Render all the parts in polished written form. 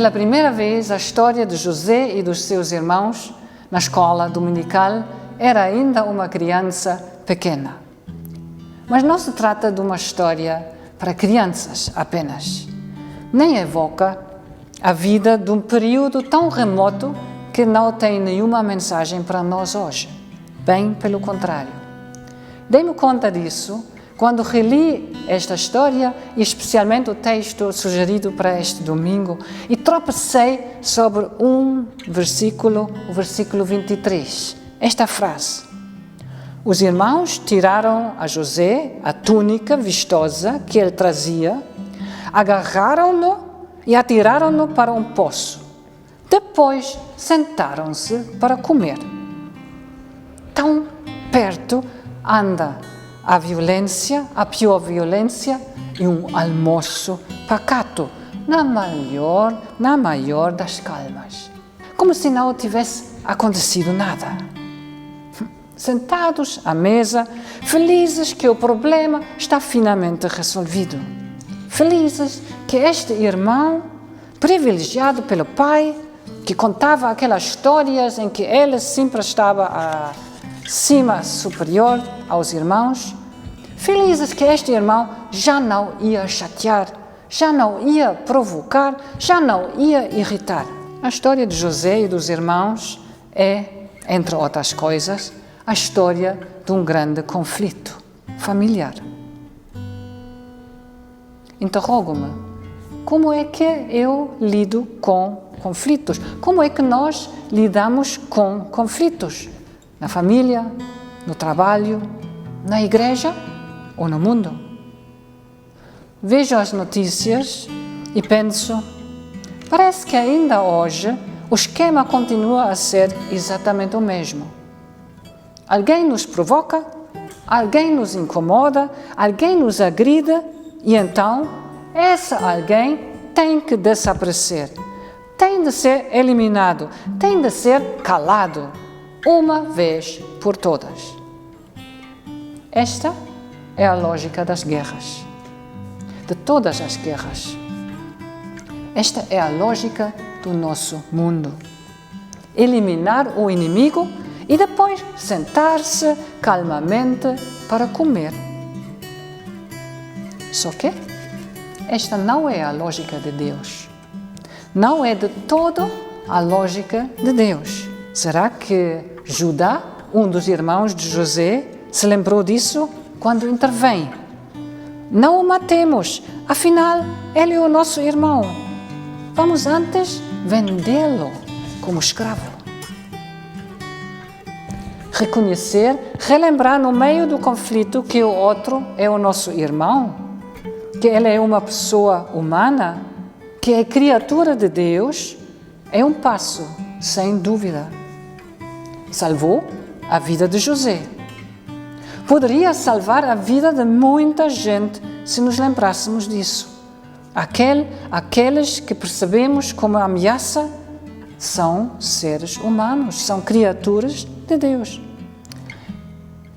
pela primeira vez, a história de José e dos seus irmãos na escola dominical era ainda uma criança pequena. Mas não se trata de uma história para crianças apenas. Nem evoca a vida de um período tão remoto que não tem nenhuma mensagem para nós hoje. Bem pelo contrário. Dei-me conta disso quando reli esta história e especialmente o texto sugerido para este domingo e tropecei sobre um versículo, o versículo 23. Esta frase: os irmãos tiraram a José a túnica vistosa que ele trazia, agarraram-no e atiraram-no para um poço. Depois sentaram-se para comer. Tão perto anda a violência, a pior violência, e um almoço pacato, na maior das calmas. Como se não tivesse acontecido nada. Sentados à mesa, felizes que o problema está finalmente resolvido. Felizes que este irmão, privilegiado pelo pai, que contava aquelas histórias em que ele sempre estava acima, superior aos irmãos, felizes que este irmão já não ia chatear, já não ia provocar, já não ia irritar. A história de José e dos irmãos é, entre outras coisas, a história de um grande conflito familiar. Interrogo-me, como é que eu lido com conflitos? Como é que nós lidamos com conflitos? Na família, no trabalho, na igreja ou no mundo? Vejo as notícias e penso, parece que ainda hoje o esquema continua a ser exatamente o mesmo. Alguém nos provoca, alguém nos incomoda, alguém nos agride e então esse alguém tem que desaparecer, tem de ser eliminado, tem de ser calado, uma vez por todas. Esta é a lógica das guerras, de todas as guerras. Esta é a lógica do nosso mundo. Eliminar o inimigo e depois sentar-se calmamente para comer. Só que esta não é a lógica de Deus. Não é de todo a lógica de Deus. Será que Judá, um dos irmãos de José, se lembrou disso quando intervém? Não o matemos, afinal, ele é o nosso irmão. Vamos antes vendê-lo como escravo. Reconhecer, relembrar no meio do conflito que o outro é o nosso irmão, que ele é uma pessoa humana, que é criatura de Deus, é um passo, sem dúvida. Salvou a vida de José. Poderia salvar a vida de muita gente se nos lembrássemos disso. Aqueles que percebemos como ameaça são seres humanos, são criaturas de Deus.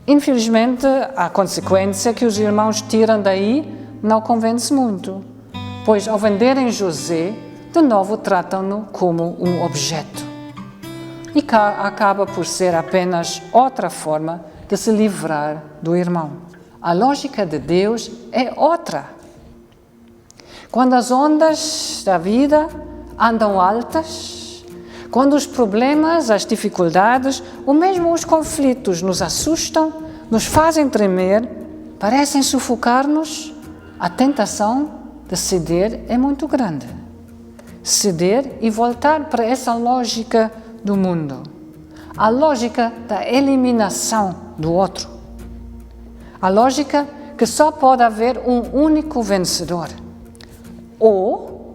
Infelizmente, a consequência que os irmãos tiram daí não convence muito, pois ao venderem José, de novo tratam-no como um objeto. E acaba por ser apenas outra forma de se livrar do irmão. A lógica de Deus é outra. Quando as ondas da vida andam altas, quando os problemas, as dificuldades, ou mesmo os conflitos nos assustam, nos fazem tremer, parecem sufocar-nos, a tentação de ceder é muito grande. Ceder e voltar para essa lógica do mundo. A lógica da eliminação do outro. A lógica que só pode haver um único vencedor. Ou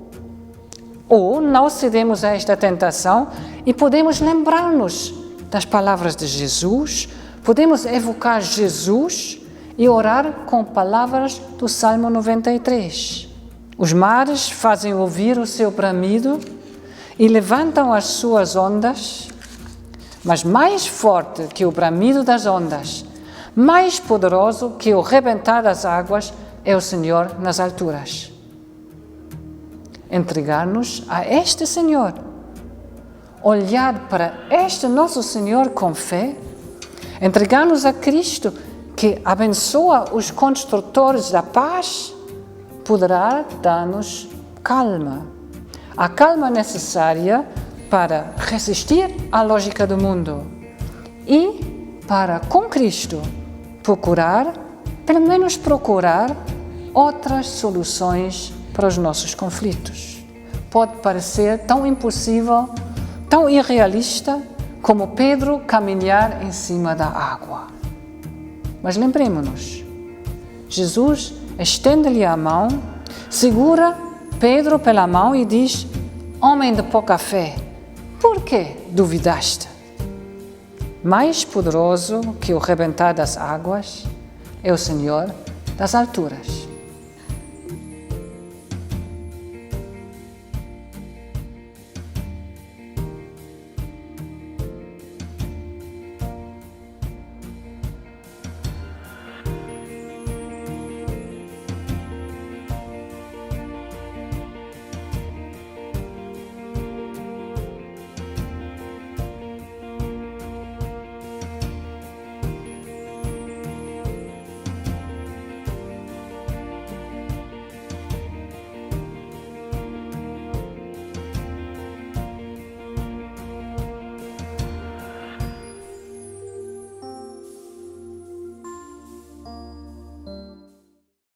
não cedemos a esta tentação e podemos lembrar-nos das palavras de Jesus, podemos evocar Jesus e orar com palavras do Salmo 93. Os mares fazem ouvir o seu bramido e levantam as suas ondas, mas mais forte que o bramido das ondas, mais poderoso que o rebentar das águas, é o Senhor nas alturas. entregar-nos a este Senhor. Olhar para este nosso Senhor com fé, entregar-nos a Cristo, que abençoa os construtores da paz, poderá dar-nos calma. A calma necessária para resistir à lógica do mundo e para, com Cristo, pelo menos procurar outras soluções para os nossos conflitos. Pode parecer tão impossível, tão irrealista, como Pedro caminhar em cima da água. Mas lembremos-nos, Jesus estende-lhe a mão, segura Pedro pela mão e diz: homem de pouca fé, por que duvidaste? Mais poderoso que o rebentar das águas é o Senhor das alturas.